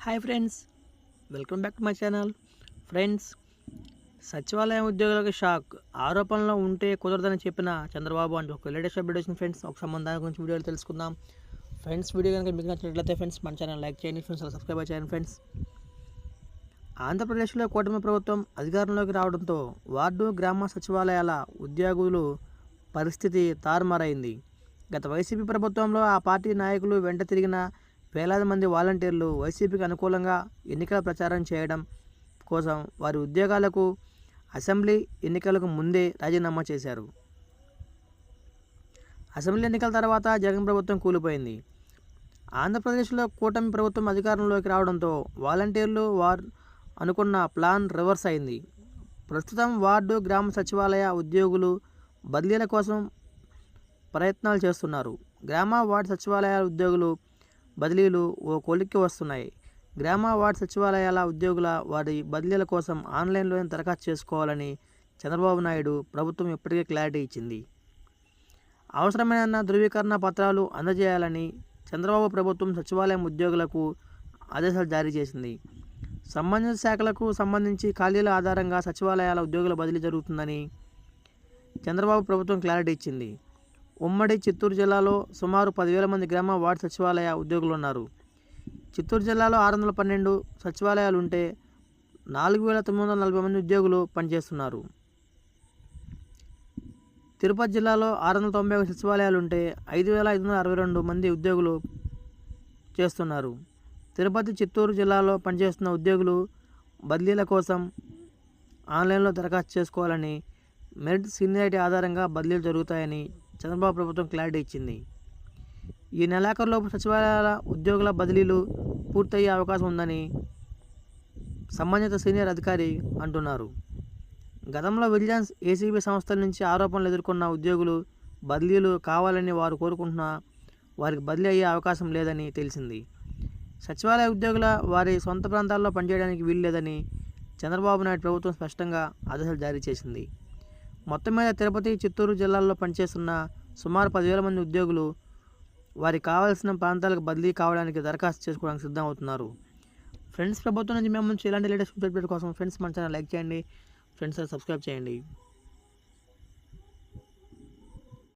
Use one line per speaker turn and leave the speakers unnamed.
Hi friends, welcome back to my channel. Friends, సచివాలయం ఉద్యోగులకు shock. ఆరోపణలు ఉంటే కుదరదని చెప్పిన చంద్రబాబు అంటే ఒక లేటెస్ట్ అప్డేట్ వచ్చింది ఫ్రెండ్స్. ఒక సంబంధాల గురించి వీడియోలు తెలుసుకుందాం. ఫ్రెండ్స్, వీడియో కనుక మీకు నచ్చినట్లయితే ఫ్రెండ్స్ మన ఛానల్ లైక్ చేయండి ఫ్రెండ్స్, సబ్స్క్రైబ్ చేయండి ఫ్రెండ్స్. ఆంధ్రప్రదేశ్లో కూటమి ప్రభుత్వం అధికారంలోకి రావడంతో వార్డు గ్రామ సచివాలయాల ఉద్యోగులు పరిస్థితి తారుమారైంది. గత వైసీపీ ప్రభుత్వంలో ఆ పార్టీ నాయకులు వెంట తిరిగిన వేలాది మంది వాలంటీర్లు వైసీపీకి అనుకూలంగా ఎన్నికల ప్రచారం చేయడం కోసం వారి ఉద్యోగాలకు అసెంబ్లీ ఎన్నికలకు ముందే రాజీనామా చేశారు. అసెంబ్లీ ఎన్నికల తర్వాత జగన్ ప్రభుత్వం కూలిపోయింది. ఆంధ్రప్రదేశ్లో కూటమి ప్రభుత్వం అధికారంలోకి రావడంతో వాలంటీర్లు వారు అనుకున్న ప్లాన్ రివర్స్ అయింది. ప్రస్తుతం వార్డు గ్రామ సచివాలయ ఉద్యోగులు బదిలీల కోసం ప్రయత్నాలు చేస్తున్నారు. గ్రామ వార్డు సచివాలయాల ఉద్యోగులు బదిలీలు ఓ కొలిక్కి వస్తున్నాయి. గ్రామ వార్డు సచివాలయాల ఉద్యోగుల వారి బదిలీల కోసం ఆన్లైన్లోనే దరఖాస్తు చేసుకోవాలని చంద్రబాబు నాయుడు ప్రభుత్వం ఇప్పటికే క్లారిటీ ఇచ్చింది. అవసరమైన ధృవీకరణ పత్రాలు అందజేయాలని చంద్రబాబు ప్రభుత్వం సచివాలయం ఉద్యోగులకు ఆదేశాలు జారీ చేసింది. సంబంధిత శాఖలకు సంబంధించి ఖాళీల ఆధారంగా సచివాలయాల ఉద్యోగుల బదిలీ జరుగుతుందని చంద్రబాబు ప్రభుత్వం క్లారిటీ ఇచ్చింది. ఉమ్మడి చిత్తూరు జిల్లాలో సుమారు 10,000 మంది గ్రామ వార్డు సచివాలయ ఉద్యోగులు ఉన్నారు. చిత్తూరు జిల్లాలో 612 సచివాలయాలు ఉంటే 4,940 మంది ఉద్యోగులు పనిచేస్తున్నారు. తిరుపతి జిల్లాలో 691 సచివాలయాలు ఉంటే 5,562 మంది ఉద్యోగులు చేస్తున్నారు. తిరుపతి, చిత్తూరు జిల్లాలో పనిచేస్తున్న ఉద్యోగులు బదిలీల కోసం ఆన్లైన్లో దరఖాస్తు చేసుకోవాలని, మెరిట్ సీనియారిటీ ఆధారంగా బదిలీలు జరుగుతాయని చంద్రబాబు ప్రభుత్వం క్లారిటీ ఇచ్చింది. ఈ నెలాఖరులోపు సచివాలయాల ఉద్యోగుల బదిలీలు పూర్తయ్యే అవకాశం ఉందని సంబంధిత సీనియర్ అధికారి అంటున్నారు. గతంలో విజిలెన్స్, ఏసీబీ సంస్థల నుంచి ఆరోపణలు ఎదుర్కొన్న ఉద్యోగులు బదిలీలు కావాలని వారు కోరుకుంటున్నా వారికి బదిలీ అయ్యే అవకాశం లేదని తెలిసింది. సచివాలయ ఉద్యోగుల వారి సొంత ప్రాంతాల్లో పనిచేయడానికి వీలు లేదని చంద్రబాబు నాయుడు ప్రభుత్వం స్పష్టంగా ఆదేశాలు జారీ చేసింది. మొత్తం మీద తిరుపతి, చిత్తూరు జిల్లాల్లో పనిచేస్తున్న సుమారు 10,000 మంది ఉద్యోగులు వారికి కావాల్సిన ప్రాంతాలకు బదిలీ కావడానికి దరఖాస్తు చేసుకోవడానికి సిద్ధం అవుతున్నారు. ఫ్రెండ్స్, ప్రభుత్వం నుంచి మేము ఇలాంటి లేటెస్ట్ అప్డేట్ కోసం ఫ్రెండ్స్ మన ఛానల్ లైక్ చేయండి ఫ్రెండ్స్, సబ్స్క్రైబ్ చేయండి.